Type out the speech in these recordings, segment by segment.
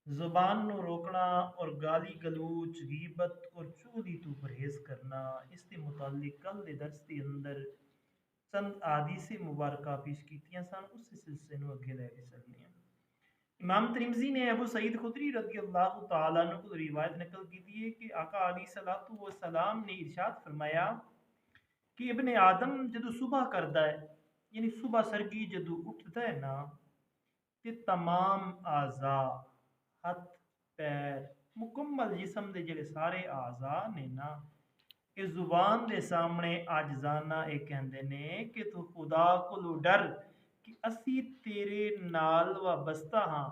ज़ुबान नू रोकना और गाली गलूच गीबत और चुगली तो परहेज करना। इसके मुतालिक कल दे दर्स के अंदर चंद आदीसे मुबारका पेश कीतियां सन, उस सिलसिले नू अगे लैके चलने हैं। इमाम तिरमिज़ी ने अबू सईद खुदरी रज़ी अल्लाह तआला अन्हु को रिवायत नकल की है कि आका अलैहिस्सलातु व सलाम ने इरशाद फरमाया कि इब्ने आदम जदों सुबह करदा है, यानी सुबह सरगी जदों उठदा है ना, ते तमाम आज़ा हथ पैर मुकम्मल जिस्म दे जेड़े सारे आज़ा ने ना, ये जुबान दे सामने आजजाना ये कहंदे ने कि तू खुदा को डर कि असी तेरे नाल वाबस्ता हाँ।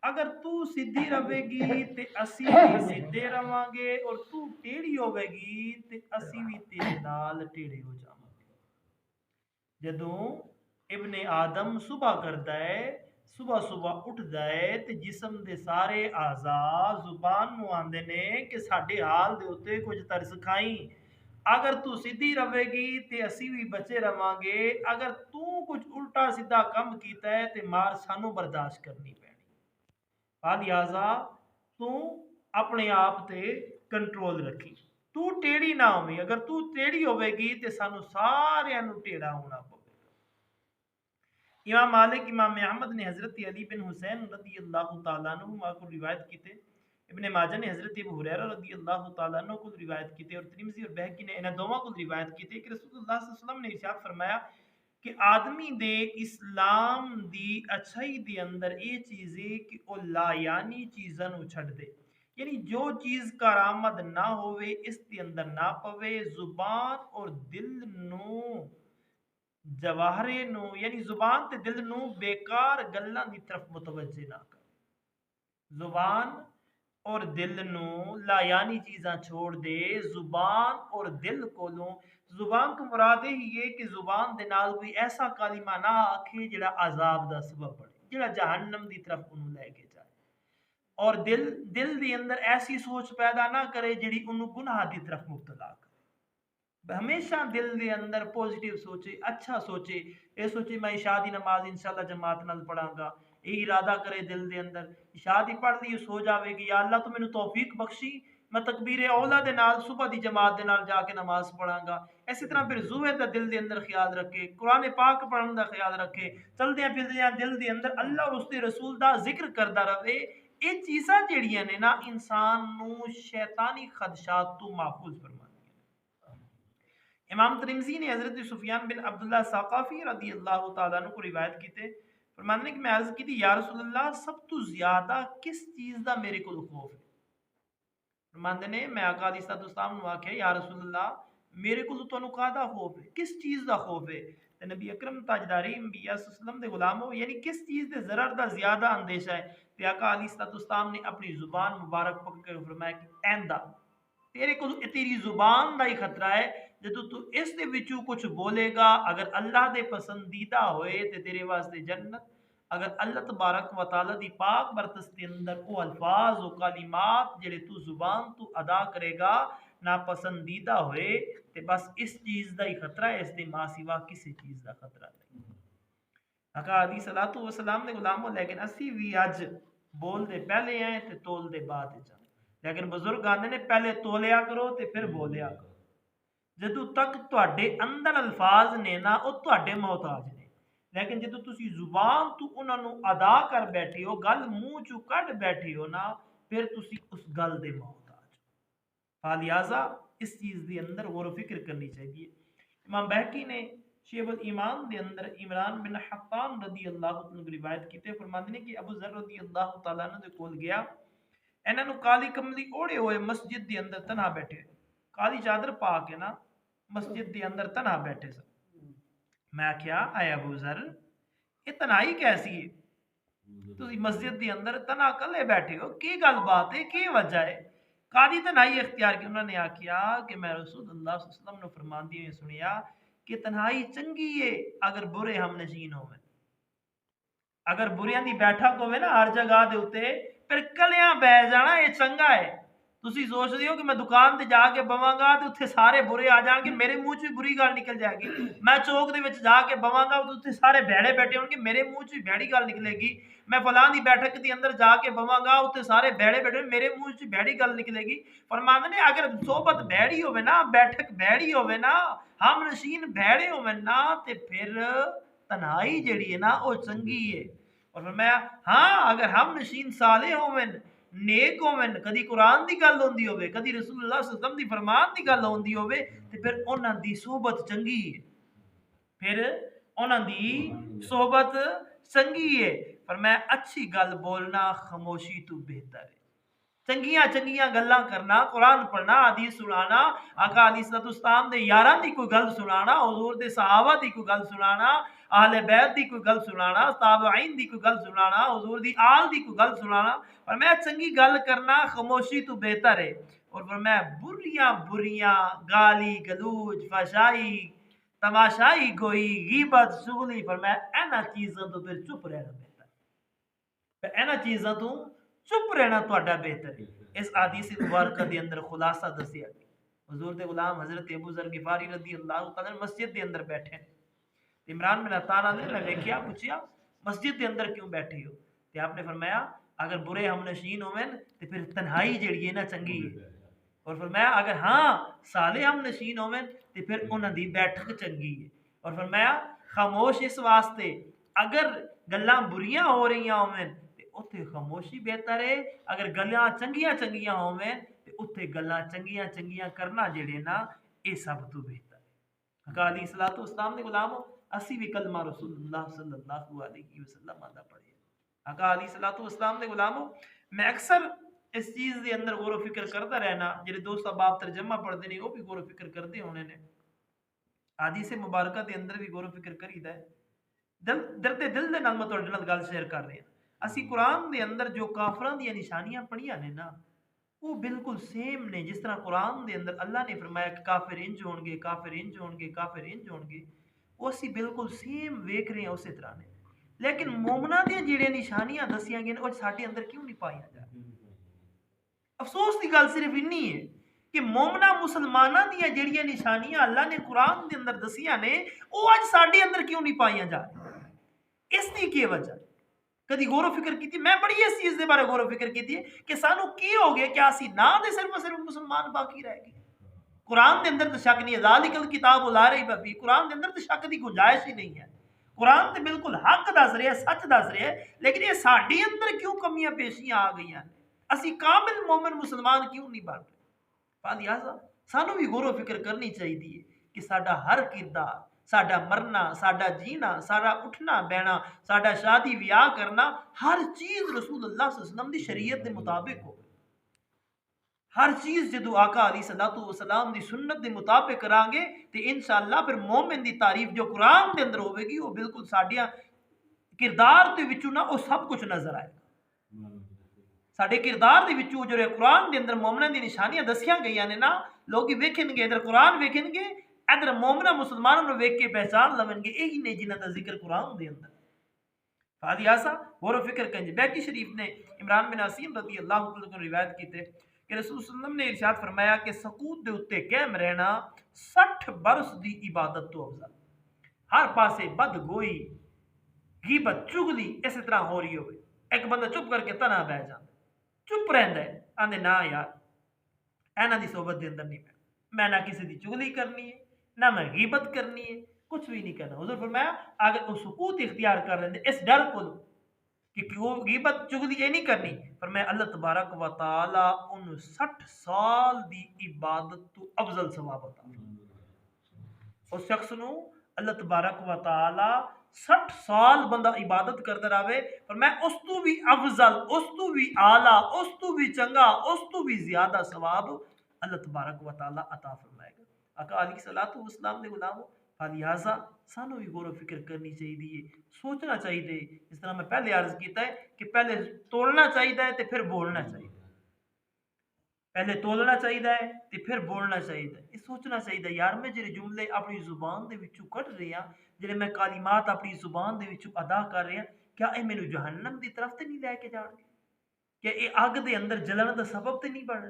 अगर तू सीधी रवेगी ते असी भी सीधे रवांगे, और तू टेढ़ी होवेगी ते असी भी तेरे नाल टेढ़े हो जावांगे। जदों इब्ने आदम सुबह करदा है, सुबह सुबह उठदा है, ते जिस्म दे सारे आज़ा जुबान नू आंदे ने कि साडे हाल दे उत्ते कुछ तरस खाई। अगर तू सीधी रवेगी ते असी भी बचे रवांगे, अगर तू कुछ उल्टा सीधा कम कीता है ते मार सानू बर्दाश्त करनी पैनी। लिहाजा तू अपने आप ते कंट्रोल रखी, तू टेढ़ी ना होवी। अगर तू टेढ़ी होवेगी ते सानू सारियां नू टेढ़ा होना पवेगा। इमाम मालिक इमाम अहमद ने हजरत अली बिन हुसैन रदी अल्लाह तआला अन्हुमा को रिवायत कीते। इब्ने माजा ने हजरत अबू हुरैरा रदी अल्लाह तआला अन्हु को रिवायत कीते, और तिरमिज़ी और बहकी ने इन्हां दोवां को रिवायत कीते कि रसूलुल्लाह सल्लल्लाहु अलैहि वसल्लम ने इरशाद फरमाया कि आदमी दे इस्लाम दी अच्छाई दे अंदर ये चीज़ है कि ओ लायानी चीज़ां नू छड्ड दे, यानी जो चीज़ करामद ना होवे इस दे अंदर ना पवे। जुबान और दिल नू जवाहरे नू, यानी जुबान ते दिल नू बेकार गल्लां दी तरफ मुतवज्जे ना कर। जुबान और दिल नू लायानी चीज़ां छोड़ दे। जुबान और दिल कोलों, जुबान तो मुराद ही है कि जुबान दे नाल कोई ऐसा कालिमा ना आखे जेड़ा अजाब दा सबब बने, जेड़ा जहन्नम दी तरफ उन्हें लेके जाए। और दिल दिल दे अंदर ऐसी सोच पैदा ना करे जेड़ी उन्हें गुनाह दी तरफ मुब्तला करे। हमेशा दिल दे अंदर पॉजिटिव सोचे, अच्छा सोचे। ये सोचे मैं इशा दी नमाज इंशाअल्लाह जमात नाल पढ़ांगा, ये इरादा करे दिल दे अंदर। इशा दी पढ़ ली सो जावे कि या अल्लाह तू मैनू तौफीक बख्शी, मैं तकबीर औला दे नाल सुबह दी जमात दे नाल जाके नमाज पढ़ांगा। इसी तरह फिर ज़ुहर दा दिल दे अंदर ख्याल रखे, कुरान पाक पढ़न दा ख्याल रखे, चलदियां फिरदियां दिल दे अंदर अल्लाह और उसदे रसूल दा जिक्र करदा रहे। ये चीज़ां जेड़ियां ने ना इंसान नू शैतानी खदशात तो महफूज फरमांदियां। इमाम तिरमिज़ी ने हज़रत सुफियान बिन अब्दुल्लाह सक़ाफ़ी रज़ी अल्लाह तआला अन्हु को रिवायत कीते, फरमाने कि मैं अर्ज़ की थी या रसूल अल्लाह सब तो ज़्यादा किस चीज़ दा मेरे को खौफ है। फरमांदे ने मैं आका अलैहिस्सलाम नू आख्या या रसूल अल्लाह मेरे को तुहानू काहदा खौफ है, किस चीज़ दा खौफ है। ते नबी अकरम ताजदारी अंबिया सल्लल्लाहु दे गुलाम हो, यानी किस चीज़ दे ज़रर दा ज़्यादा अंदेशा है। ते आका अलैहिस्सलाम ने अपनी ज़ुबान मुबारक पकड़ कर फरमाया कि ऐंदा तेरे को तेरी जुबान का ही खतरा है। जो तू इस दे विचों कुछ बोलेगा, अगर अल्लाह दे पसंदीदा होए ते तेरे वास्ते जन्नत, अगर अल्लाह तबारक व तआला दी पाक बरकत के अंदर वो अल्फाज वो कालिमात जेड़े तू जुबान तू अदा करेगा ना पसंदीदा होए, ते बस इस चीज़ का ही खतरा है, इसके मां सिवा किसी चीज़ का खतरा नहीं। आका अली सलातु व सलाम ने गुलामो, लेकिन असी भी अज बोल दे पहले हैं ते तोल दे बाद च। लेकिन बुजुर्ग आंदे ने पहले तोलिया करो ते फिर बोलिया करो। जदों तक तुहाडे अंदर अल्फाज ने ना वो तुहाडे मोहताज ने, लेकिन जदों तुसी जुबान तो उन्हां नू अदा कर बैठे हो, गल मूँह चों कढ बैठे हो ना, फिर तुसी उस गल दे मोहताज हो। लिहाजा इस चीज़ के अंदर गौर फिक्र करनी चाहिए। इमाम बहकी ने शेबुल ईमान के अंदर इमरान बिन हत्तान रदी अल्लाह तआला की रिवायत की, फरमाते ने कि अबू ज़र रदी अल्लाह तआला अन्हु दे कोल गया, इन्हां नू काली कमली ओढ़े हुए मस्जिद के अंदर तन्हा बैठे, काली चादर पा के ना मस्जिद के अंदर तन्हा बैठे सन। मैं आख्या आए अबू ज़र ये तन्हाई कैसी है, तुम मस्जिद के अंदर तन्हा कले बैठे हो, की गल बात है, की वजह है। कादी तन्हाई इख्तियार की। उन्होंने आख्या कि मैं रसूलुल्लाह सल्लल्लाहु अलैहि वसल्लम ने फरमांदे हुए सुनिया कि तन्हाई चंगी है अगर बुरे हम नशीन होवे, अगर बुरियां दी बैठक होवे ना हर जगह दे उत्ते, फिर कलियां बह जाना ये चंगा है। ਤੁਸੀਂ ਸੋਚਦੇ ਹੋ ਕਿ ਮੈਂ ਦੁਕਾਨ ਤੇ ਜਾ ਕੇ ਬਵਾਂਗਾ ਤੇ ਉੱਥੇ ਸਾਰੇ ਬੁਰੇ ਆ ਜਾਣਗੇ, ਮੇਰੇ ਮੂੰਹ 'ਚ ਵੀ ਬੁਰੀ ਗੱਲ ਨਿਕਲ ਜਾਏਗੀ। ਮੈਂ ਚੌਕ ਦੇ ਵਿੱਚ ਜਾ ਕੇ ਬਵਾਂਗਾ ਤੇ ਉੱਥੇ ਸਾਰੇ ਭੈੜੇ ਬੈਠੇ ਹੋਣਗੇ, ਮੇਰੇ ਮੂੰਹ 'ਚ ਵੀ ਭੈੜੀ ਗੱਲ ਨਿਕਲੇਗੀ। ਮੈਂ ਫਲਾਂ ਦੀ बैठक ਦੇ ਅੰਦਰ ਜਾ ਕੇ ਬਵਾਂਗਾ, ਉੱਥੇ ਸਾਰੇ ਭੈੜੇ ਬੈਠੇ, ਮੇਰੇ ਮੂੰਹ 'ਚ ਭੈੜੀ ਗੱਲ ਨਿਕਲੇਗੀ। फरमाते ने अगर सोबत भैड़ी होवे ना, बैठक भैड़ी होवे ना, हम नशीन भैड़े होवे ना, ते फिर तन्हाई जिहड़ी है ना वो चंगी है। और फरमाया हाँ अगर हम नशीन साले होवन, नेक होवन, कदी कुरान दी गल होंदी होवे, कदी रसूलुल्लाह सल्लल्लाहु अलैहि वसल्लम दी फरमान दी गल होंदी होवे, ते फिर उन्हां दी सोबत चंगी है, फिर उन्हां दी सोबत चंगी है। फरमाया अच्छी गल बोलना खामोशी तो बेहतर है। चंगियां चंगियां गल्लां करना, कुरान पढ़ना, हदीस सुनाना, आका अलैहिस्सलाम दे यारां दी कोई गल सुनाना, हुजूर दे सहाबा दी कोई गल सुनाना, अहले बैत दी कोई गल सुनाना, ताबईन दी कोई गल सुनाना, हुजूर दी आल दी कोई गल सुनाना। फरमाया चंगी गल करना खामोशी तो बेहतर है। और फरमाया बुरियां बुरियां गाली गलूज फहशाई तमाशाई गोई गीबत चुगली, फरमाया इन्हां चीज़ां तो फिर चुप रहना बेहतर, फिर इन्हां चीज़ां तो चुप रहना तुहाडा बेहतर है। इस हदीस मुबारक के अंदर खुलासा दसिया हुजूर दे गुलाम हजरत अबू जर गिफारी रज़ी अल्लाह तआला मस्जिद के अंदर बैठे, इमरान बिन अतान ने मैं वेख्या, पूछया मस्जिद के अंदर क्यों बैठे हो, ते आपने फरमाया अगर बुरे हम नशीन होवन तो फिर तन्हाई जिहड़ी है ना चंगी है। और फरमाया अगर हाँ साले हम नशीन होवन तो फिर उन्हां दी बैठक चंगी है। और फरमाया खामोश इस वास्ते अगर गल्लां बुरियां हो रही होवन उत्थे खामोशी बेहतर है, अगर गल्लां चंगियां चंगियां होवें ते उत्थे गल्लां चंगियां चंगियां करना जेड़े ना ये सब तो बेहतर है। अका अलैहिस्सलातु वस्सलाम दे गुलामो असी भी कलमा रसूलुल्लाह सल्लल्लाहु अलैहि वसल्लम दा पढ़े। अका अलैहिस्सलातु वस्सलाम दे गुलामो मैं अक्सर इस चीज़ के अंदर गौर फिक्र करता रहना, जेड़े दोस्त अहबाब तर्जमा पढ़ते हैं वो भी गौर फिक्र करते होने ने, हदीस मुबारक के अंदर भी गौर फिक्र करीदा है। दर्दे दिल दे नाल मैं तुहाडे नाल गल शेयर कर रहा। ਅਸੀਂ ਕੁਰਾਨ ਦੇ ਅੰਦਰ ਜੋ ਕਾਫਰਾਂ ਦੀਆਂ ਨਿਸ਼ਾਨੀਆਂ ਪੜੀਆਂ ਨੇ ਨਾ ਉਹ ਬਿਲਕੁਲ ਸੇਮ ਨੇ ਜਿਸ ਤਰ੍ਹਾਂ ਕੁਰਾਨ ਦੇ ਅੰਦਰ ਅੱਲਾ ਨੇ ਫਰਮਾਇਆ ਕਿ ਕਾਫਿਰ ਇੰਜ ਹੋਣਗੇ, ਕਾਫਿਰ ਇੰਜ ਹੋਣਗੇ, ਕਾਫਿਰ ਇੰਜ ਹੋਣਗੇ, ਉਹ ਅਸੀਂ ਬਿਲਕੁਲ ਸੇਮ ਵੇਖ ਰਹੇ ਹਾਂ ਉਸੇ ਤਰ੍ਹਾਂ ਨੇ। ਲੇਕਿਨ ਮੂਮਨਾਂ ਦੀਆਂ ਜਿਹੜੀਆਂ ਨਿਸ਼ਾਨੀਆਂ ਦਸੀਆਂ ਗਈਆਂ ਉਹ ਸਾਡੇ ਅੰਦਰ ਕਿਉਂ ਨਹੀਂ ਪਾਈਆਂ ਜਾ ਰਹੀਆਂ? ਅਫਸੋਸ ਦੀ ਗੱਲ ਸਿਰਫ ਇੰਨੀ ਹੈ ਕਿ ਮੂਮਨਾ ਮੁਸਲਮਾਨਾਂ ਦੀਆਂ ਜਿਹੜੀਆਂ ਨਿਸ਼ਾਨੀਆਂ ਅੱਲਾ ਨੇ ਕੁਰਾਨ ਦੇ ਅੰਦਰ ਦਸੀਆਂ ਨੇ ਉਹ ਅੱਜ ਸਾਡੇ ਅੰਦਰ ਕਿਉਂ ਨਹੀਂ ਪਾਈਆਂ ਜਾ ਰਹੀਆਂ? ਇਸ ਦੀ ਕੀ ਵਜ੍ਹਾ? कभी गौर फिक्र की? मैं बड़ी इस चीज़ के बारे गौर फिक्र की कि सानू की हो गया, क्या असी ना दे सिर्फ मुसलमान बाकी रह गए? कुरान के अंदर तो शक नहीं है, ज़ालिकल किताब ला रही बबी, कुरान के अंदर तो शक की गुंजाइश ही नहीं है। कुरान तो बिल्कुल हक दस रहा है, सच दस रहा है, लेकिन ये साडे अंदर क्यों कमियां पेशियां आ गई? असी कामिल मोमिन मुसलमान क्यों नहीं बन रहे? लिहाजा सानू भी गौर फिक्र करनी चाहिए कि साडा हर किरदार, साडा मरना, साडा जीना, साडा उठना बहना, साडा शादी विआह करना, हर चीज़ रसूलुल्लाह सल्लल्लाहु अलैहि वसल्लम दी शरीयत के मुताबिक हो। हर चीज़ जो आका अलैहिस्सलातु वस्सलाम दी सुन्नत के मुताबिक करांगे तो इंशाअल्लाह फिर मोमिन की तारीफ जो कुरान के अंदर होगी वो बिल्कुल साडिया किरदार के विचों ना वो सब कुछ नजर आएगा। साडे किरदार के विचों जो कुरान के अंदर मोमिनां दी निशानियां दसियां गई ने ना, लोग वेखेंगे इधर कुरान वेखेंगे, इधर मोमिना मुसलमानों वेख के पहचान लवेंगे यही ने जिन्हां दा जिक्र कुरान दे अंदर। फादियासा गौर फिक्र करें। बैकी शरीफ ने इमरान बिन हसीन रज़ी अल्लाह तआला रिवायत की थे कि रसूल सल्लल्लाहु अलैहि वसल्लम ने इरशाद फरमाया कि सकूत दे उत्ते कायम रहना 60 बरस दी इबादत तो अफजल। हर पासे बदगोई गीबत चुगली इस तरह हो रही हो, एक बंदा चुप करके तना बह जाता, चुप रहिंदा है, आंदे ना यार इन्हां दी सोबत दे अंदर नहीं मैं ना किसी की चुगली करनी है ना मैं गीबत करनी है, कुछ भी नहीं करना। हुज़ूर फरमाया अगर वो सुकूत इख्तियार कर लेंदे इस डर को कि वो गीबत चुगली ये नहीं करनी, पर मैं अल्लाह तबारक व तआला उन 60 साल दी इबादत तो अफजल सवाब अता उस शख्स नूं अल्लाह तबारक व तआला 60 साल बंदा इबादत करता रहे, पर मैं उस तो भी अफजल, उस तो भी आला, उस तो भी चंगा, उस तो भी ज्यादा सवाब अल्लाह तबारक व तआला अता फरमाएगा। आका अलैहिस्सलातु वस्सलाम दे गुलामो लिहाजा सानू भी गौर फिक्र करनी चाहिए, सोचना चाहिए। जिस तरह मैं पहले अर्ज किया है कि पहले तोलना चाहिए तो फिर बोलना चाहिए, पहले तोलना चाहिए तो फिर बोलना चाहिए। ये सोचना चाहिए यार मैं जो जुमले अपनी जुबान के विचों कढ़ रहा, जो मैं कालिमात अपनी जुबान के विचों अदा कर रहा, क्या ये मैनू जहन्नम की तरफ तो नहीं लैके जाएंगे? क्या ये अग के अंदर जलन का सबब तो नहीं बन?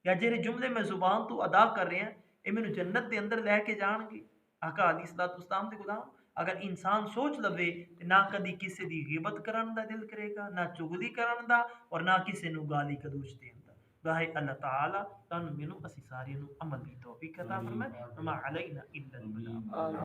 या जेरे जुमले मैं जुबान तो अदा कर रहे हैं ये मैनू जन्नत के अंदर लैके जाएंगे। आका अलैहिस्सलाम दे गुलाम अगर इंसान सोच लवे ते ना कदी किसी दी गिबत करन दा दिल करेगा, ना चुगली करन दा और ना किसी नू गाली गलोच देन दा। गाहे अल्लाह ताला तानू मैनू असी सारियां नू अमल दी तौफीक अता फरमाए। मा अलैना इल्लल बलाग।